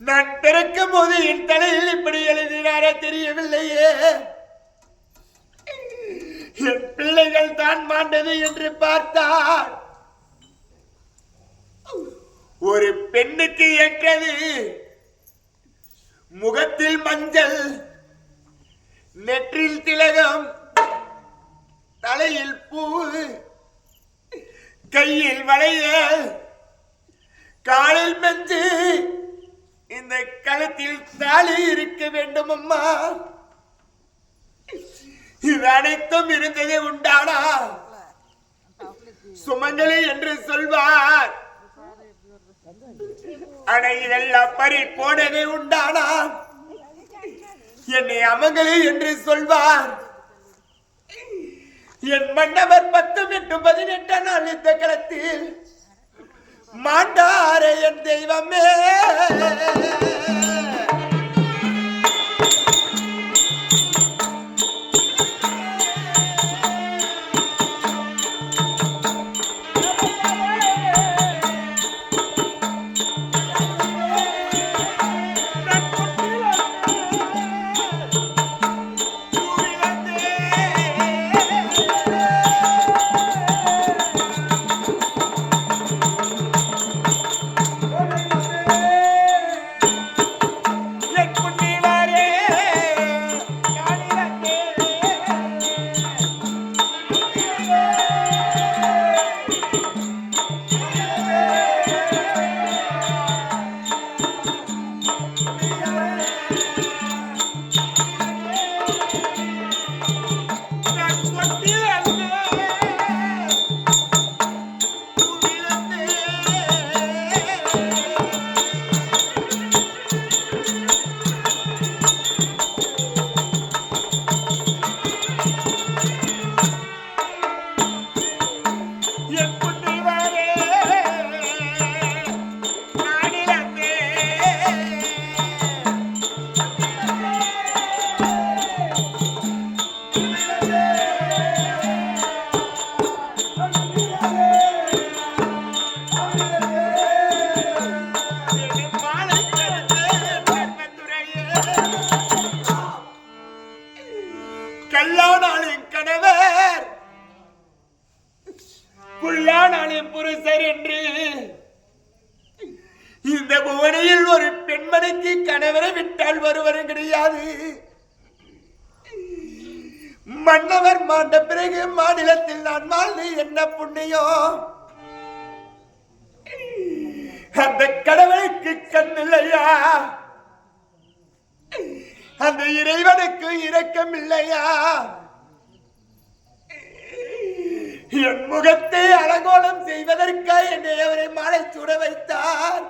நான் பிறக்கும் போது என் தலையில் இப்படி எழுதினாரே தெரியவில்லையே. என் பிள்ளைகள் தான் மாண்டது என்று பார்த்தால் ஒரு பெண்ணுக்கு ஏற்றது முகத்தில் மஞ்சள், நெற்றில் திலகம், தலையில் பூ, கையில் வளையல், காலில் மெஞ்சு, இந்த கழுத்தில் தாலி இருக்க வேண்டும் அம்மா. இது அனைத்தும் இருந்ததே உண்டானா? சுமங்கலி என்று சொல்வார், ஆனா இதெல்லாம் பறி போனதே உண்டானா? என்னை அமங்கலி என்று சொல்வார். என் மன்னவர் 10, 8, 18 நாள் இந்த களத்தில் மாண்டாரே என் தெய்வமே கல்லானாலும் கணவர் புல்லானாலும் புருஷர் என்று இந்த புவனையில் ஒரு பெண்மணிக்கு கணவரை விட்டால் வருவரும் கிடையாது. மன்னவர் மாண்ட பிறகு மாநிலத்தில் நான் வாழ்ந்து என்ன புண்ணியம்? அந்த கடவுளுக்கு கண்ணில்லையா? அந்த இறைவனுக்கு இரக்கம் இல்லையா? என் முகத்தை அலங்கோலம் செய்வதற்காக என்னை அவரை மாலை சூட வைத்தார்.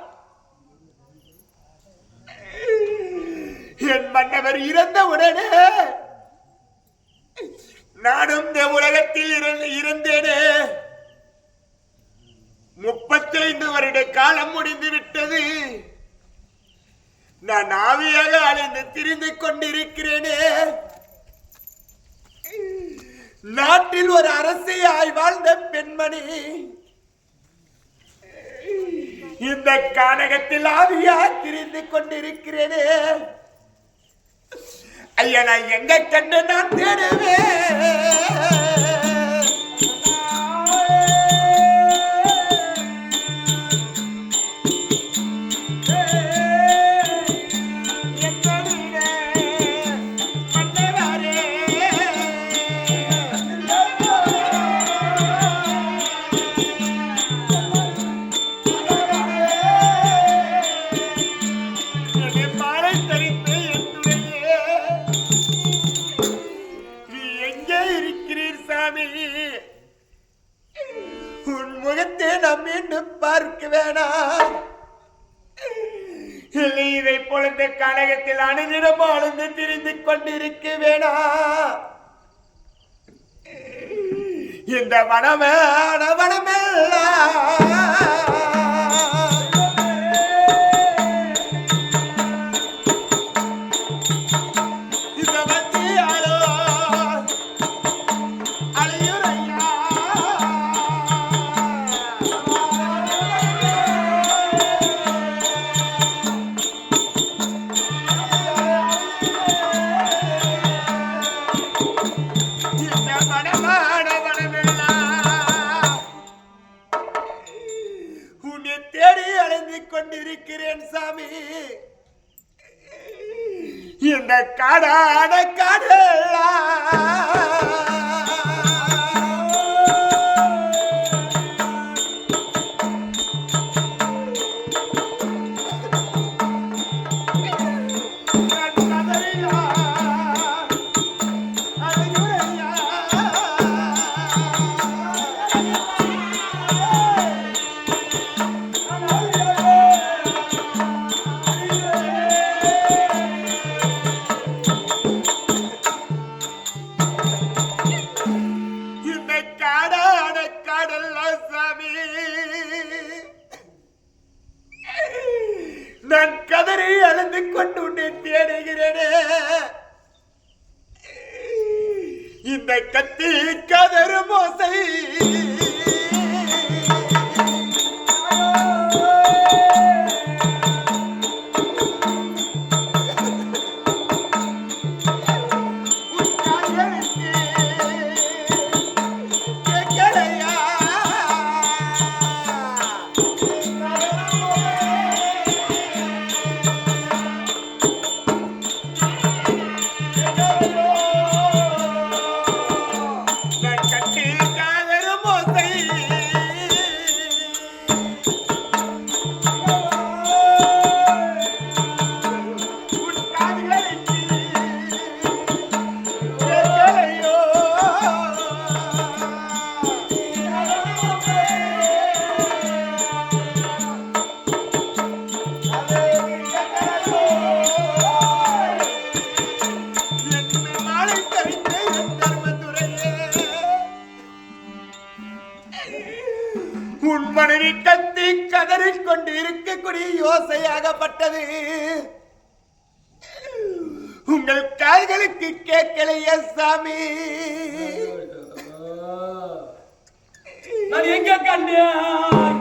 என் மன்னவர் இறந்த உடனே நானும் இந்த உலகத்தில் இருந்தேனே. 35 வருட காலம் முடிந்து விட்டது. நான் ஆவியாக அலைந்து திரிந்து கொண்டிருக்கிறேனே. நாட்டில் ஒரு அரசியாய் வாழ்ந்த பெண்மணி இந்த கானகத்தில் ஆவியா திரிந்து கொண்டிருக்கிறேனே. ஐயா, நான் எங்க கண்டு நான் தேடுவேன்? உன் முகத்தை நாம் மீண்டும் பார்க்க வேணாம். இல்லை, இதை போல இந்த கழகத்தில் அனுதினம் ஆழ்ந்து திரிந்து கொண்டிருக்க வேணாம். இந்த வனமெல்லாம் தேடி அலைந்து கொண்டிருக்கிறேன் சாமி. இந்த காடான காடெல்லாம் இந்த கத்தி கதறு மோசை உன் மனைவி கத்தி கதறிக் கொண்டு இருக்கக்கூடிய யோசையாகப்பட்டது உங்கள் கால்களுக்கு கேட்கலையா சாமி? நான் எங்க கண்டேன்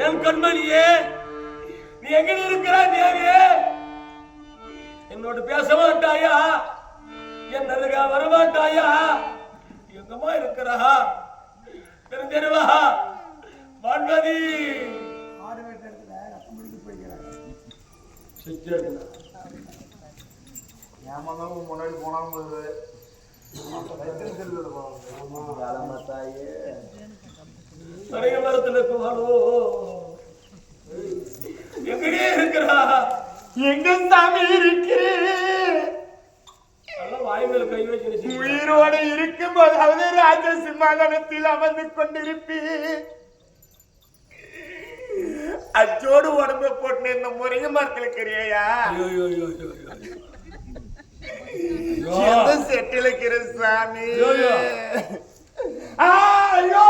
என் கண்மணியே, நீ எங்க இருக்கிறாய் தேவியே? என்னோடு பேச மாட்டாயா? என் அருகா வரமாட்டாயா? எங்கம்மா இருக்கிறா? தெரிஞ்சருவா வான்மதி. முன்னாடி போனாலும் நிறைய மரத்துல இருக்குவாளோ? எங்கடே இருக்கிறா? எங்க சாமி இருக்கிறேன்? நல்லா வாய் மேல கை வச்சு உயிரோடு இருக்கும் போதாவது ராஜ சிம்மாசனத்தில் அமர்ந்து கொண்டிருப்பேன். அச்சோடு உடம்பு போட்டு இந்த முருங்கை மரத்துல இருக்கிறியா? எந்த செட்டில் இருக்கிற சாமி? ஐயோ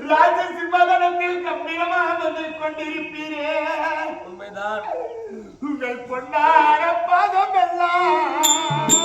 ராஜ சிம்மாசனத்தில் கம்பீரமாக வந்து கொண்டிருப்பீரே, உண்மைதான். உங்கள் பொன்னான பாதம் எல்லாம்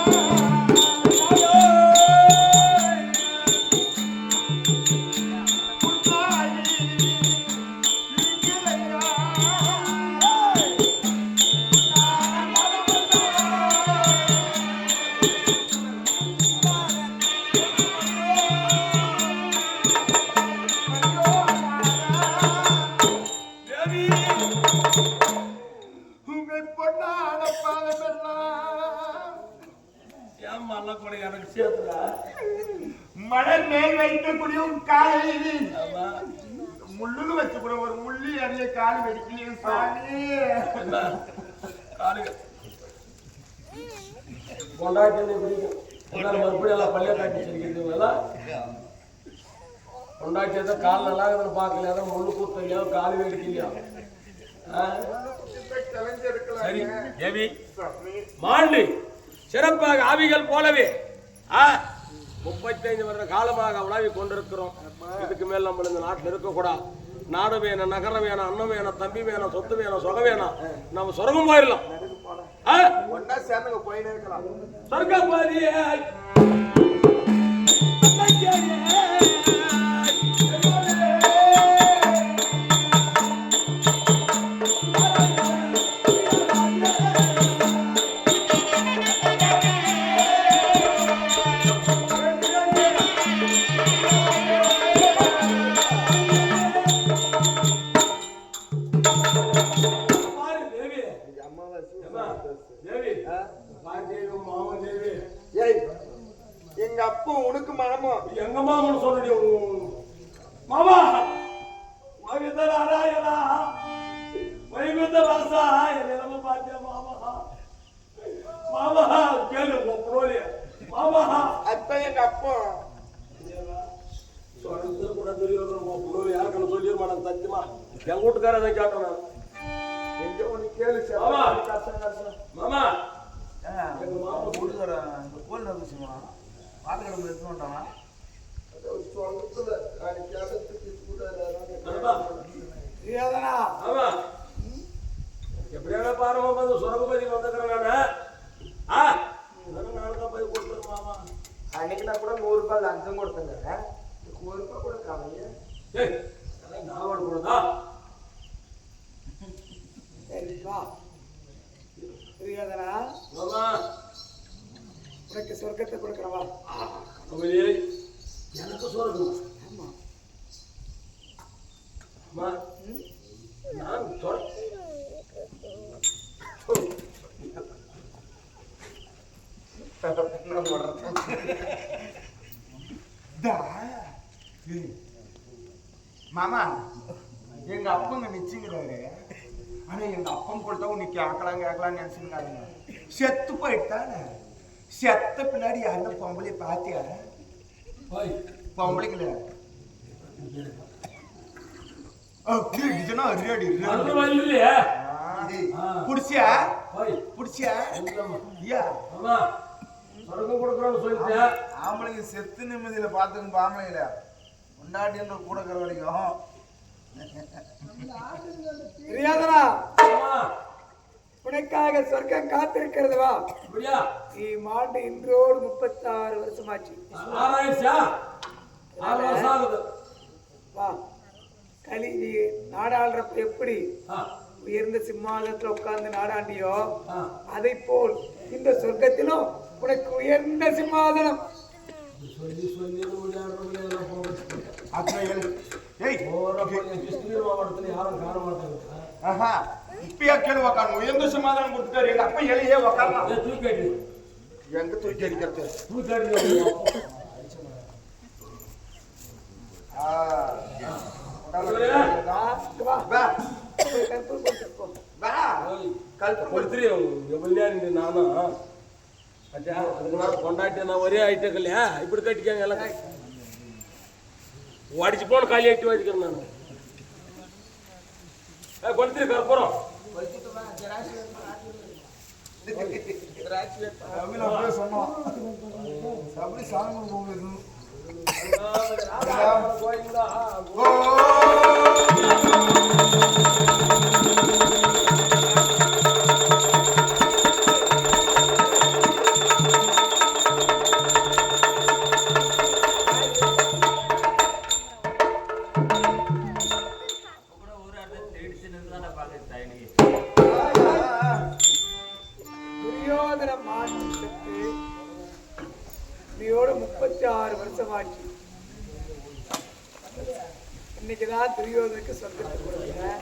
மலர் மேல் வைக்கக்கூடிய காலை முள்ளுன்னு வச்சுக்கூட ஒரு முள்ளி அரிய காலு வெடிக்கலையே சாமி. பொண்டாட்டி மறுபடியும் எல்லாம் பள்ளிய காட்டி வச்சிருக்கீங்களா? பொண்டாட்டி கால் நல்லா பார்க்கலையா? முள்ளு கூத்தலையா? காலு வெடிக்கலையா? சரி தேவி, மாண்டி சிறப்பாக ஆவிகள் போலவே 35 வருட காலமாக உலாவி கொண்டிருக்கிறோம். இதுக்கு மேல் நம்ம இந்த நாட்டில் இருக்கக்கூடாது. நாடு வேணும், நகரம் வேணும், அண்ணன் வேணும், தம்பி வேணும், சொத்து வேணும், சொகம் வேணும், நம்ம சொர்க்கம் போயிடலாம். ஒன்னா சேர்ந்து போயினே இருக்கலாம். சொர்க்கம் பாதியே எங்க அப்பா உனக்கு மாமா. எங்க மாமன்னு சொல்லுடி மாமா. வைகுந்த நாராயணா, வைகுந்த வாசா, என்ன பாத்தியா மாமா? மாமா கேளு புரோலி மாமா. அப்ப எங்க அப்பா சொல்றது கூட தெரியும். புரோலி யாருக்கன்னு சொல்லிட மாட்டேன் சத்தியமா. எங்க வீட்டுக்கார அதை கேட்டேன் நான். எங்க ஒண்ணு கேளு மாமா. மாமா எங்க மாமா கொடுக்குற இந்த கோல் நம்பிச்சுமா பாத்துக்கிழமை எடுத்து மாட்டானா எப்படியான பாருமா வந்து சுரகபதி வந்துக்கிறேன் நானுதான் போய் கொடுத்துரு மாமா. அன்னைக்கு நான் கூட 100 ரூபாய் லஞ்சம் கொடுத்தேங்க. 1 ரூபாய் கூட காமையே. நான் கொடுதா உனக்கு சொர்க்கத்தை கொடுக்கிறவா? எனக்கு சொர்க்கம். நான் மாமா எங்க அப்பங்க நிச்சயங்கிறாரு. ஆனா எங்க அப்பம் கொடுத்தா உனக்கு கேட்கலாம்னு நினைச்சுங்க. செத்து போயிட்டானே. செத்த பின்னாடி யாருன்னா பொம்பளை பாத்தியா? பொம்பளைங்கள புடிச்சியா புடிச்சியா? ஆம்பளைங்க செத்து நிம்மதியில பாத்துக்கணும். பாம்பளைங்கள கொண்டாட்டின்ற கூட இருக்கிற வரைக்கும் உனக்காக சொர்க்கம் காத்திருக்கிறது. வா. நீ மாண்டு இன்றோடு 36 வருஷமாச்சு. வா. களி நீ நாடாளுறப்ப எப்படி உயர்ந்த சிம்மாசனத்துல உட்கார்ந்து நாடாண்டியோ அதை போல் இந்த சொர்க்கத்திலும் உனக்கு உயர்ந்த சிம்மாசனம். இப்பயா கேள்வி உக்காரணும். உயர்ந்த சமாதானம் கொடுத்துட்டாரு. எங்க அப்பா எளியே உக்காரலாம். எங்க தூக்கி அடிக்கிறது? கொண்டாட்டி நான் ஒரே ஐட்டம் இல்லையா இப்படி கட்டிக்காங்க எல்லாம் அடிச்சு போன காலி ஆட்டி வச்சுக்கிறேன் நான். கொளுத்திரு கற்பூரம். சொன்னோம் அப்படி சாமி போகுது. துரியோதன மாற்றத்துக்கு நீயோட 36 வருஷமாச்சு. இன்னைக்குதான் துரியோதனுக்கு சொர்க்கத்தை கொடுக்குறேன்.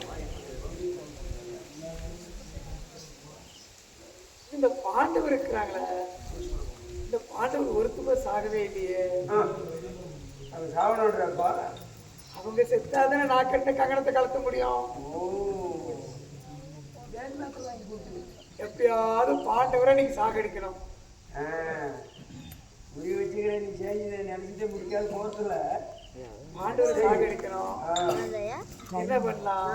இந்த பாண்டவர் இருக்கிறாங்களே, இந்த பாண்டவர் ஒருத்தமே சாகவே இல்லையே. அவங்க செத்தாதானே நான் கட்ட கங்கணத்தை கலத்த முடியும். எப்பயாவது பாண்டவரை நீங்க சாகடிக்கணும். பாண்டவரை சாகடிக்கணும். என்ன பண்ணலாம்?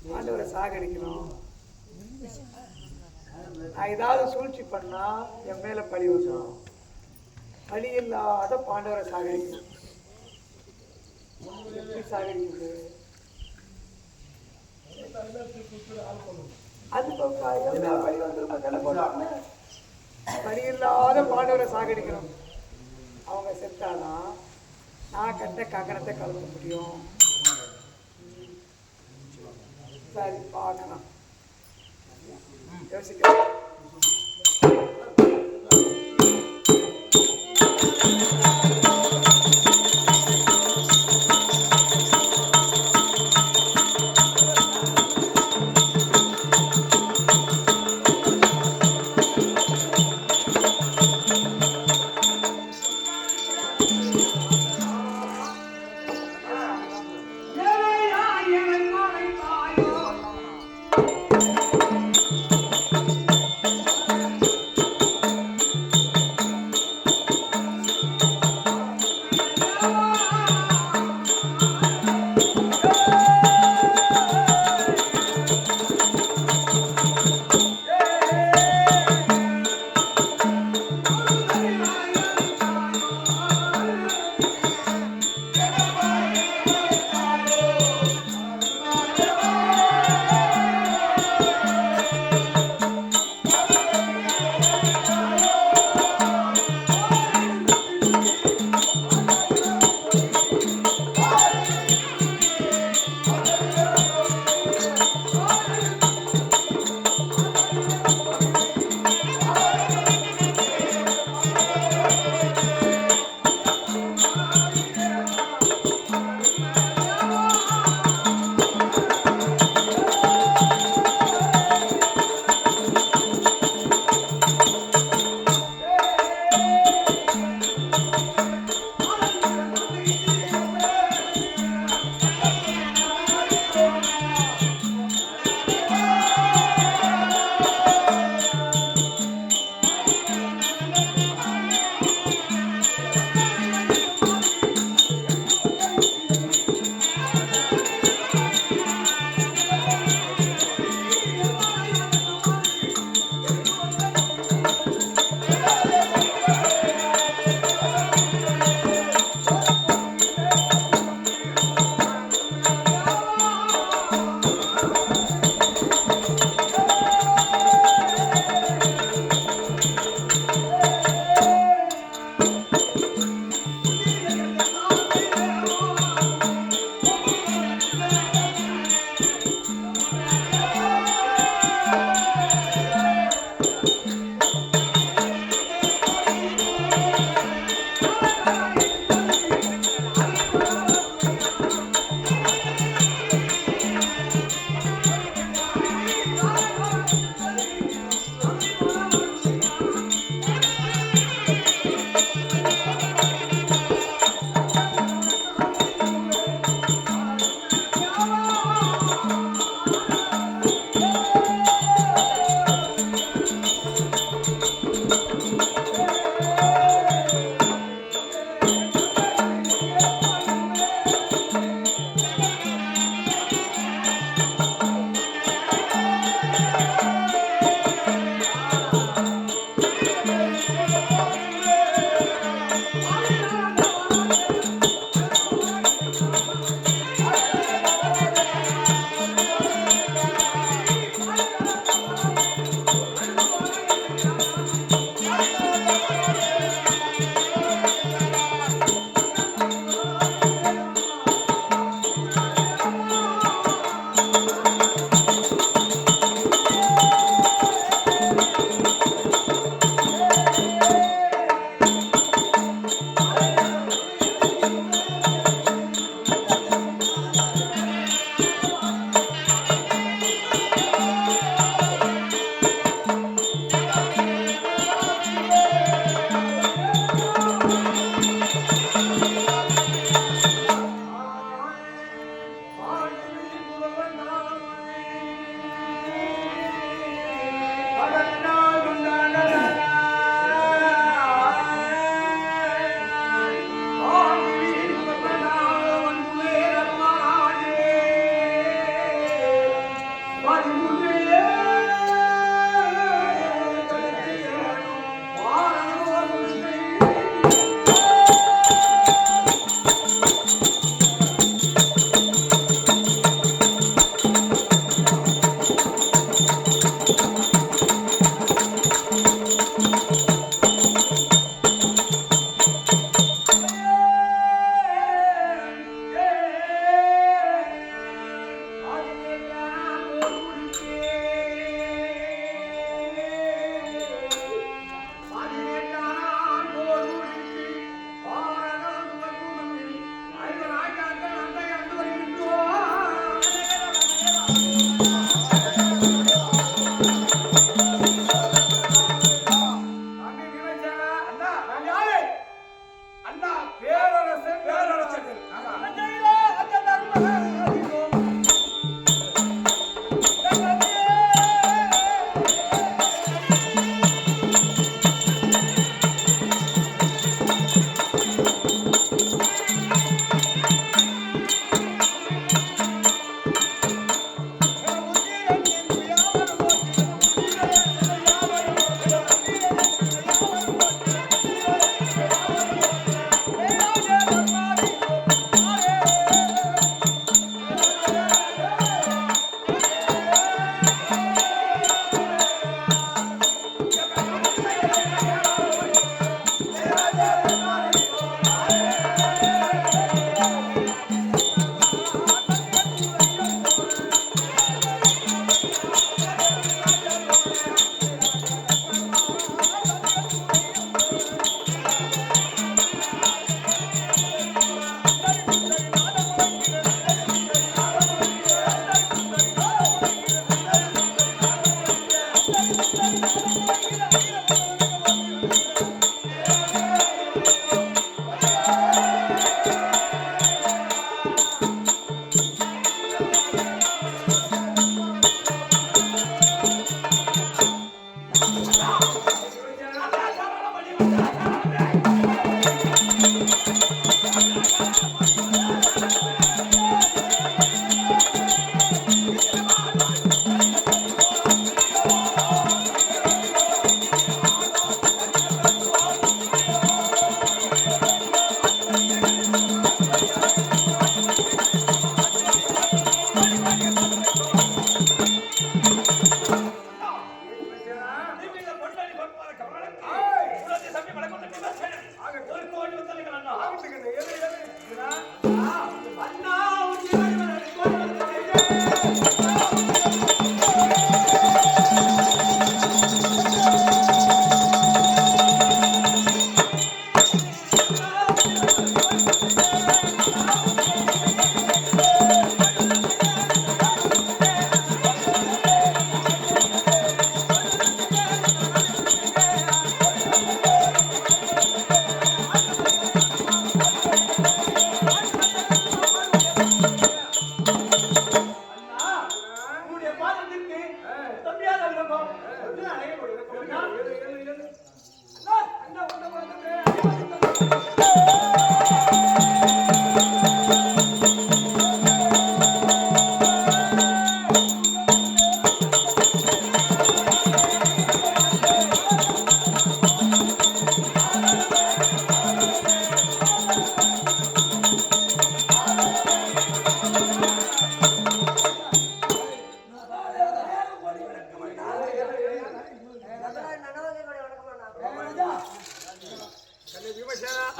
பாண்டவரை சாகடிக்கணும். நான் ஏதாவது சூழ்ச்சி பண்ணா என் மேல பழி வரும். வழி இல்லாத பாண்டவரை சாகடிக்கணும். எப்படி சாகடிக்கிறது? அது வழி வந்துருமா கண்ண போட்டாங்க. வழி இல்லாத பாண்டவரை சாகடிக்கணும். அவங்க செத்தாதான் நான் கட்ட கக்கணத்தை கலக்க முடியும். சரி பார்க்கலாம், யோசிக்கிறேன்.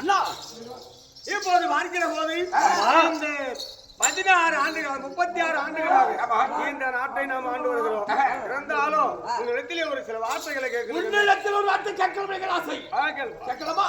அண்ணா இப்போது பார்க்கிற போது இந்த 16 ஆண்டுகள் 36 ஆண்டுகளாக இந்த நாட்டை நாம் ஆண்டு வருகிறோம். இருந்தாலும் உங்களிடத்திலே ஒரு சில வார்த்தைகளை கேட்கிறேன். ஒரு வார்த்தை கேட்கலாம் ஆசை. கேட்கலாமா?